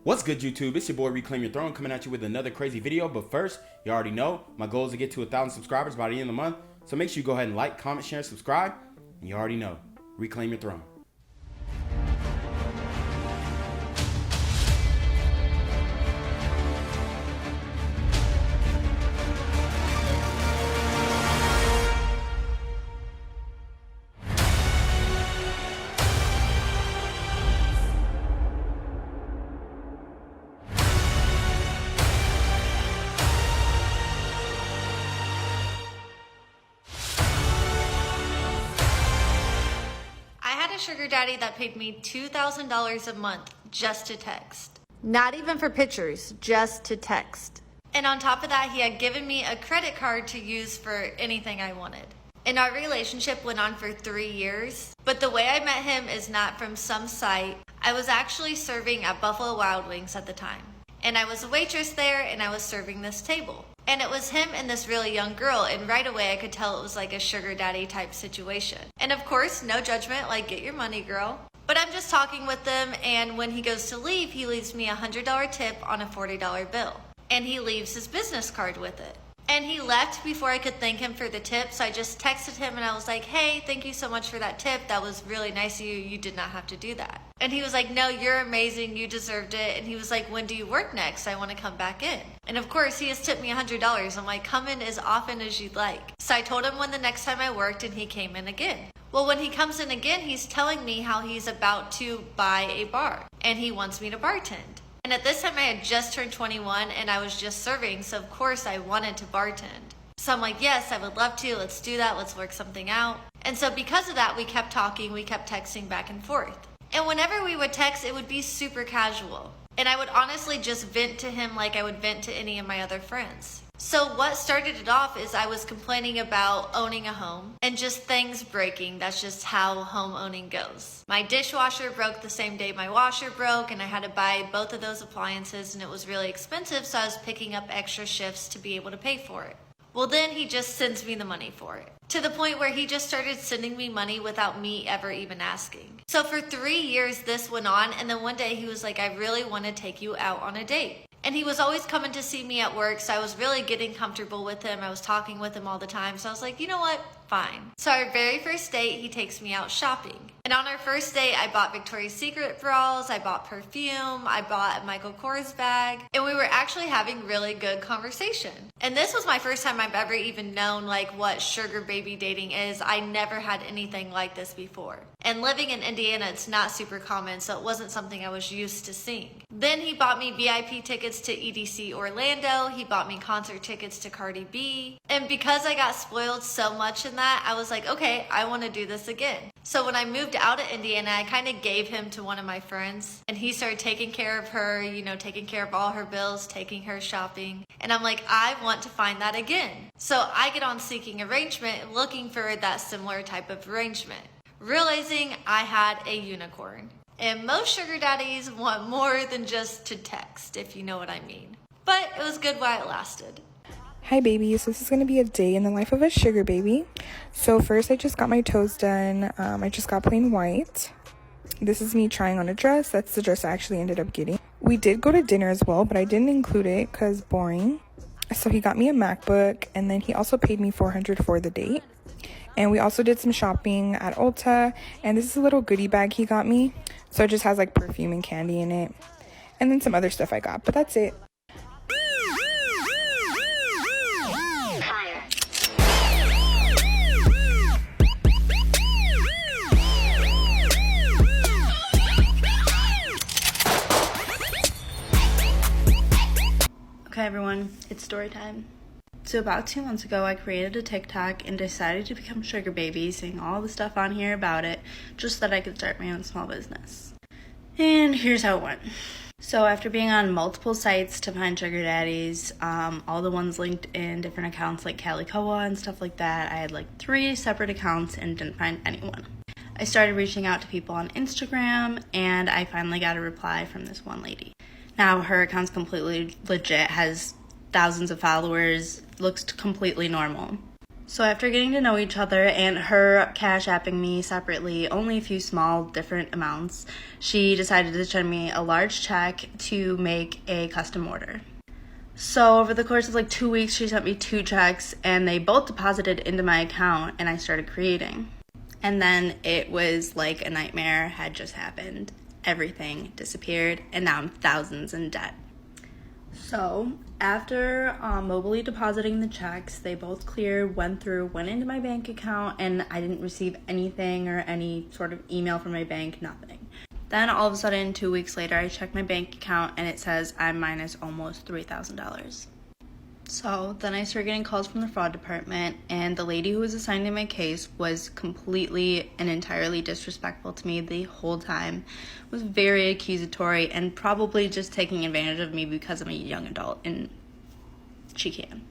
What's good, YouTube? It's your boy Reclaim Your Throne coming at you with another crazy video. But first, you already know my goal is to get to 1,000 subscribers by the end of the month. So make sure you go ahead and like, comment, share, and subscribe. And you already know, Reclaim Your Throne. Sugar daddy that paid me $2,000 a month just to text. Not even for pictures, just to text. And on top of that, he had given me a credit card to use for anything I wanted. And our relationship went on for 3 years, but the way I met him is not from some site. I was actually serving at Buffalo Wild Wings at the time. And I was a waitress there, and I was serving this table. And it was him and this really young girl, and right away I could tell it was like a sugar daddy type situation. And of course, no judgment, like get your money, girl. But I'm just talking with them, and when he goes to leave, he leaves me a $100 tip on a $40 bill. And he leaves his business card with it. And he left before I could thank him for the tip, so I just texted him and I was like, hey, thank you so much for that tip. That was really nice of you. You did not have to do that. And he was like, no, you're amazing. You deserved it. And he was like, when do you work next? I want to come back in. And of course, he has tipped me $100. I'm like, come in as often as you'd like. So I told him when the next time I worked, and he came in again. Well, when he comes in again, he's telling me how he's about to buy a bar and he wants me to bartend. And at this time I had just turned 21 and I was just serving, so of course I wanted to bartend. So I'm like, yes, I would love to, let's do that, let's work something out. And so because of that, we kept talking, we kept texting back and forth. And whenever we would text, it would be super casual. And I would honestly just vent to him like I would vent to any of my other friends. So what started it off is I was complaining about owning a home and just things breaking. That's just how home owning goes. My dishwasher broke the same day my washer broke, and I had to buy both of those appliances, and it was really expensive, so I was picking up extra shifts to be able to pay for it. Well, then he just sends me the money for it, to the point where he just started sending me money without me ever even asking. So for 3 years this went on, and then one day he was like, I really want to take you out on a date. And he was always coming to see me at work, so I was really getting comfortable with him. I was talking with him all the time, so I was like, you know what? Fine. So our very first date, he takes me out shopping. And on our first date, I bought Victoria's Secret bras, I bought perfume, I bought a Michael Kors bag, and we were actually having really good conversation. And this was my first time I've ever even known like what sugar baby dating is. I never had anything like this before. And living in Indiana, it's not super common, so it wasn't something I was used to seeing. Then he bought me VIP tickets to EDC Orlando, he bought me concert tickets to Cardi B. And because I got spoiled so much in that, I was like, okay, I want to do this again. So when I moved out of Indiana, I kind of gave him to one of my friends, and he started taking care of her, you know, taking care of all her bills, taking her shopping. And I'm like, I want to find that again. So I get on Seeking Arrangement, looking for that similar type of arrangement, realizing I had a unicorn. And most sugar daddies want more than just to text, if you know what I mean. But it was good while it lasted. Hi babies, this is going to be a day in the life of a sugar baby. So first I just got my toes done. I just got plain white. This is me trying on a dress. That's the dress I actually ended up getting. We did go to dinner as well, but I didn't include it because boring. So he got me a MacBook, and then he also paid me $400 for the date. And we also did some shopping at Ulta, and this is a little goodie bag he got me. So it just has like perfume and candy in it, and then some other stuff I got, but that's it. Okay everyone, it's story time. So about 2 months ago, I created a TikTok and decided to become sugar baby, saying all the stuff on here about it, just so that I could start my own small business. And here's how it went. So after being on multiple sites to find sugar daddies, all the ones linked in different accounts like Calicoa and stuff like that, I had like 3 separate accounts and didn't find anyone. I started reaching out to people on Instagram, and I finally got a reply from this one lady. Now, her account's completely legit, has thousands of followers, looks completely normal. So after getting to know each other and her cash apping me separately, only a few small different amounts, she decided to send me a large check to make a custom order. So over the course of like 2 weeks, she sent me 2 checks and they both deposited into my account and I started creating. And then it was like a nightmare had just happened. Everything disappeared and now I'm thousands in debt. So after mobily depositing the checks, they both cleared, went into my bank account, and I didn't receive anything or any sort of email from my bank, nothing. Then all of a sudden, 2 weeks later, I check my bank account and it says I'm minus almost $3,000. So then I started getting calls from the fraud department, and the lady who was assigned to my case was completely and entirely disrespectful to me the whole time, was very accusatory, and probably just taking advantage of me because I'm a young adult, and she can.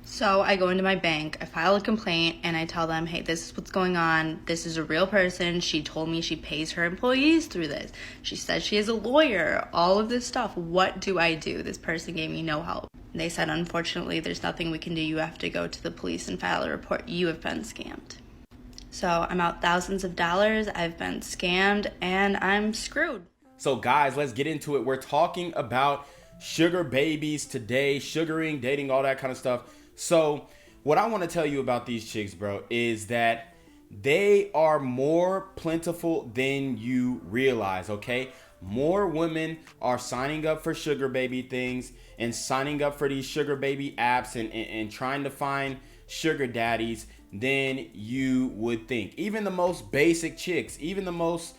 So I go into my bank, I file a complaint, and I tell them, hey, this is what's going on. This is a real person. She told me she pays her employees through this. She says she is a lawyer, all of this stuff. What do I do? This person gave me no help. They said, unfortunately, there's nothing we can do. You have to go to the police and file a report. You have been scammed. So I'm out thousands of dollars. I've been scammed, and I'm screwed. So guys, let's get into it. We're talking about sugar babies today, sugaring, dating, all that kind of stuff. So what I want to tell you about these chicks, bro, is that they are more plentiful than you realize, okay? More women are signing up for sugar baby things and signing up for these sugar baby apps and trying to find sugar daddies than you would think. Even the most basic chicks, even the most,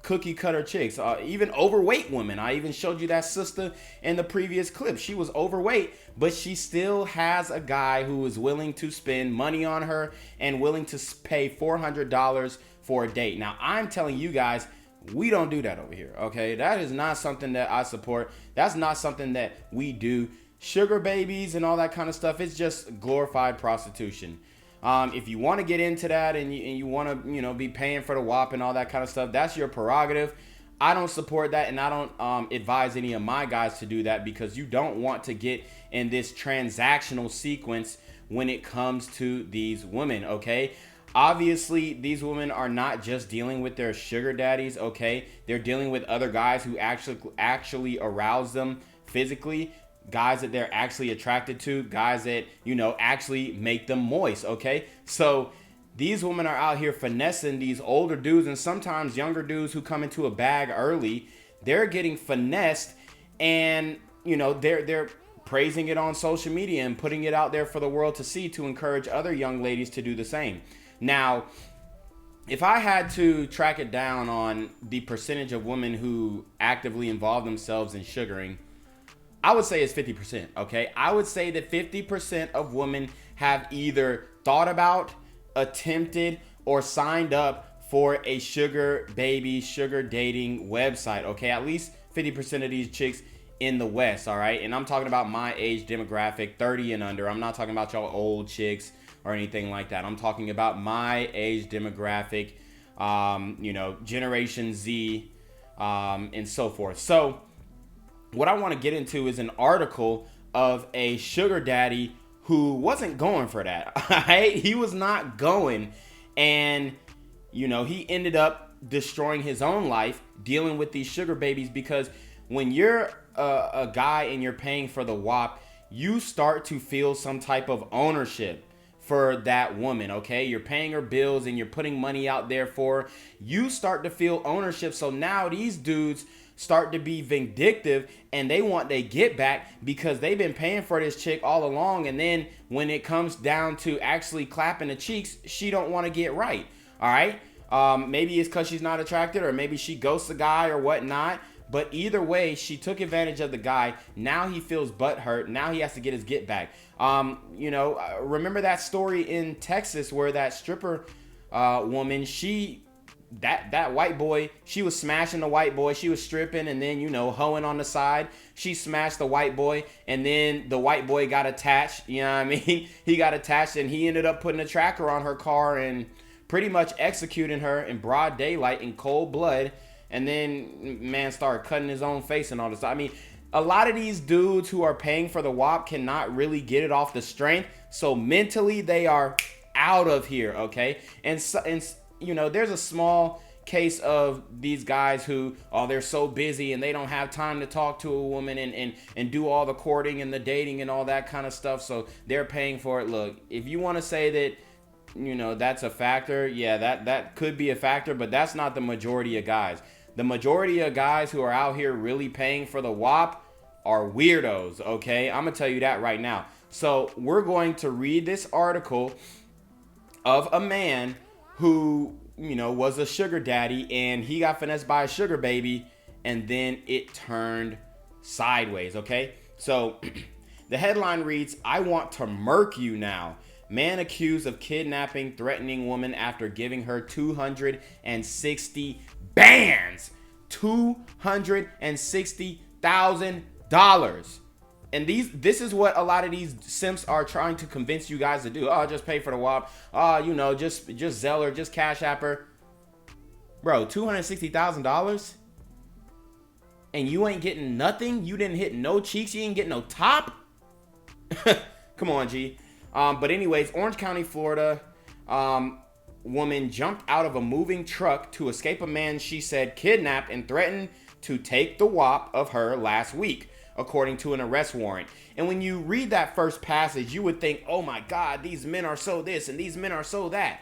cookie cutter chicks, even overweight women. I even showed you that sister in the previous clip. She was overweight, but she still has a guy who is willing to spend money on her and willing to pay $400 for a date. Now, I'm telling you guys, we don't do that over here, okay? That is not something that I support. That's not something that we do. Sugar babies and all that kind of stuff, it's just glorified prostitution. If you want to get into that and you want to, be paying for the WAP and all that kind of stuff, that's your prerogative. I don't support that, and I don't advise any of my guys to do that, because you don't want to get in this transactional sequence when it comes to these women, okay? Obviously, these women are not just dealing with their sugar daddies, okay? They're dealing with other guys who actually arouse them physically. Guys that they're actually attracted to, guys that, actually make them moist, okay? So these women are out here finessing these older dudes and sometimes younger dudes who come into a bag early. They're getting finessed, and, they're praising it on social media and putting it out there for the world to see, to encourage other young ladies to do the same. Now, if I had to track it down on the percentage of women who actively involve themselves in sugaring, I would say it's 50%, okay? I would say that 50% of women have either thought about, attempted, or signed up for a sugar baby, sugar dating website, okay? At least 50% of these chicks in the West, all right? And I'm talking about my age demographic, 30 and under. I'm not talking about y'all old chicks or anything like that. I'm talking about my age demographic, Generation Z, and so forth. So what I want to get into is an article of a sugar daddy who wasn't going for that. Right? He was not going. And, he ended up destroying his own life dealing with these sugar babies, because when you're a guy and you're paying for the WAP, you start to feel some type of ownership for that woman, okay? You're paying her bills and you're putting money out there for her. You start to feel ownership. So now these dudes start to be vindictive and they want their get back because they've been paying for this chick all along. And then when it comes down to actually clapping the cheeks, she don't want to get right. All right. Maybe it's because she's not attracted, or maybe she ghosts the guy or whatnot. But either way, she took advantage of the guy. Now he feels butthurt. Now he has to get his get back. Remember that story in Texas where that stripper woman, that white boy, she was smashing the white boy. She was stripping and then, hoeing on the side. She smashed the white boy, and then the white boy got attached. You know what I mean? He got attached and he ended up putting a tracker on her car and pretty much executing her in broad daylight in cold blood. And then man started cutting his own face and all this. I mean, a lot of these dudes who are paying for the WAP cannot really get it off the strength. So mentally, they are out of here, okay? And you know, there's a small case of these guys who, oh, they're so busy and they don't have time to talk to a woman and do all the courting and the dating and all that kind of stuff. So they're paying for it. Look, if you want to say that, you know, that's a factor, yeah, that could be a factor, but that's not the majority of guys. The majority of guys who are out here really paying for the WAP are weirdos, okay? I'm gonna tell you that right now. So we're going to read this article of a man who, you know, was a sugar daddy and he got finessed by a sugar baby and then it turned sideways, okay? So the headline reads, "I want to murk you now. Man accused of kidnapping, threatening woman after giving her 260 bands. $260,000. And this is what a lot of these simps are trying to convince you guys to do. Oh, just pay for the WAP. Oh, you know, just Zelle her, just Cash App her. Bro, $260,000? And you ain't getting nothing? You didn't hit no cheeks? You didn't get no top? Come on, G. But anyways, Orange County, Florida, woman jumped out of a moving truck to escape a man she said kidnapped and threatened to take the WAP of her last week, according to an arrest warrant. And when you read that first passage, you would think, oh my God, these men are so this and these men are so that.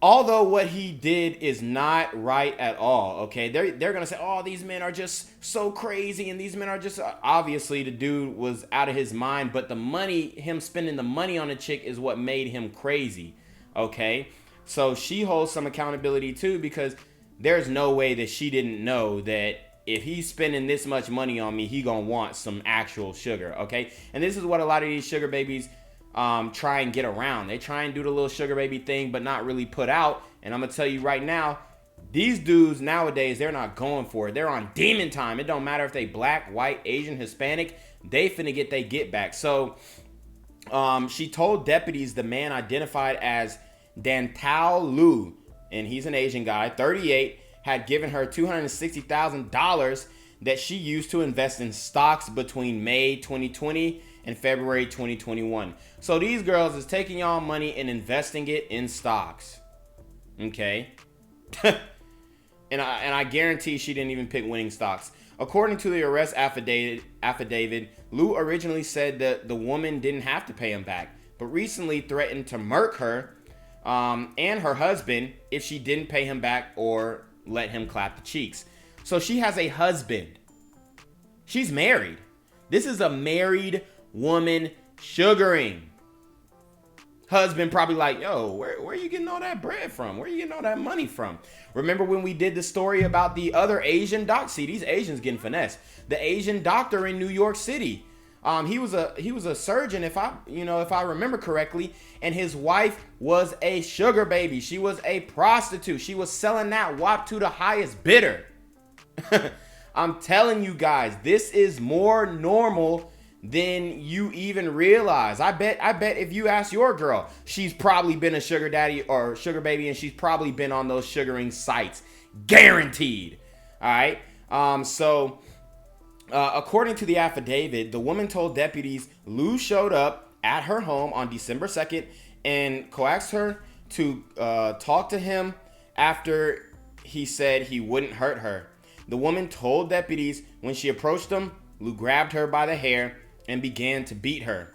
Although what he did is not right at all, okay? They're going to say, oh, these men are just so crazy and these men are just... Obviously, the dude was out of his mind, but the money, him spending the money on a chick is what made him crazy, okay? So she holds some accountability too, because there's no way that she didn't know that if he's spending this much money on me, he gonna want some actual sugar, okay? And this is what a lot of these sugar babies try and get around. They try and do the little sugar baby thing, but not really put out. And I'm gonna tell you right now, these dudes nowadays, they're not going for it. They're on demon time. It don't matter if they black, white, Asian, Hispanic. They finna get they get back. So she told deputies the man identified as Dantao Lu, and he's an Asian guy, 38, had given her $260,000 that she used to invest in stocks between May 2020 and February 2021. So these girls is taking y'all money and investing it in stocks. Okay? and I guarantee she didn't even pick winning stocks. According to the arrest affidavit, Lou originally said that the woman didn't have to pay him back, but recently threatened to murk her and her husband if she didn't pay him back or let him clap the cheeks. So she has a husband. She's married. This is a married woman sugaring. Husband probably like, yo, where are you getting all that bread from? Where are you getting all that money from? Remember when we did the story about the other Asian doc? See, these Asians getting finessed. The Asian doctor in New York City. He was a surgeon, if I remember correctly, and his wife was a sugar baby. She was a prostitute. She was selling that WAP to the highest bidder. I'm telling you guys, this is more normal than you even realize. I bet if you ask your girl, she's probably been a sugar daddy or sugar baby, and she's probably been on those sugaring sites. Guaranteed. All right. According to the affidavit, the woman told deputies Lou showed up at her home on December 2nd and coaxed her to talk to him after he said he wouldn't hurt her. The woman told deputies when she approached him, Lou grabbed her by the hair and began to beat her.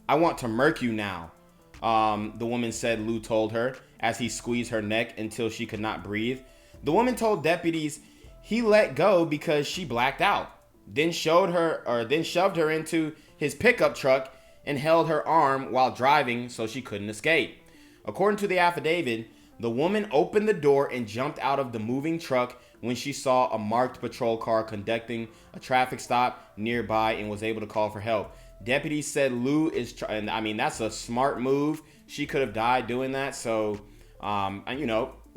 "I want to murk you now," the woman said Lou told her as he squeezed her neck until she could not breathe. The woman told deputies he let go because she blacked out, then shoved her into his pickup truck and held her arm while driving so she couldn't escape. According to the affidavit, the woman opened the door and jumped out of the moving truck when she saw a marked patrol car conducting a traffic stop nearby and was able to call for help. Deputies said Lou is trying. I mean, that's a smart move. She could have died doing that. So,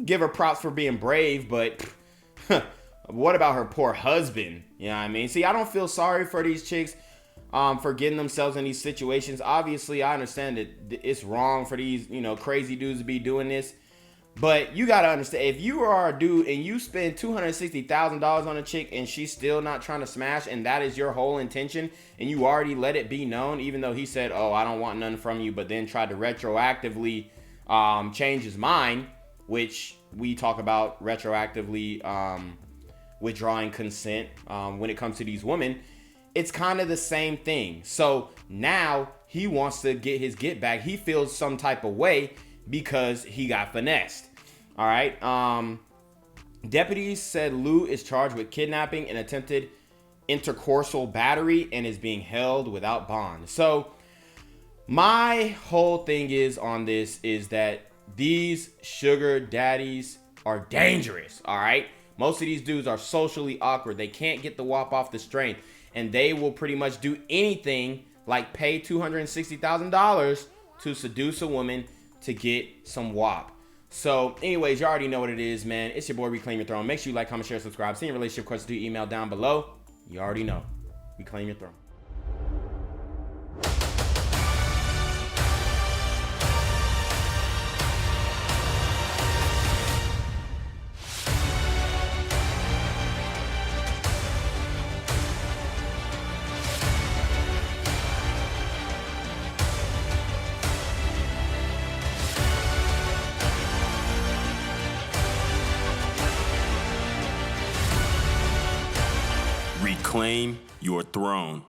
give her props for being brave. But what about her poor husband? You know what I mean? See, I don't feel sorry for these chicks for getting themselves in these situations. Obviously, I understand that it's wrong for these, crazy dudes to be doing this. But you gotta understand, if you are a dude and you spend $260,000 on a chick and she's still not trying to smash, and that is your whole intention, and you already let it be known, even though he said, oh, I don't want nothing from you, but then tried to retroactively change his mind, which we talk about retroactively withdrawing consent when it comes to these women. It's kind of the same thing. So now he wants to get his get back. He feels some type of way because he got finessed. All right. Deputies said Lu is charged with kidnapping and attempted intercoursal battery and is being held without bond. So my whole thing is on this is that these sugar daddies are dangerous. All right. Most of these dudes are socially awkward. They can't get the wop off the strength, and they will pretty much do anything like pay $260,000 to seduce a woman to get some wop. So anyways, you already know what it is, man. It's your boy Reclaim Your Throne. Make sure you like, comment, share, subscribe. Send your relationship questions to email down below. You already know. Reclaim your throne. Reclaim your throne.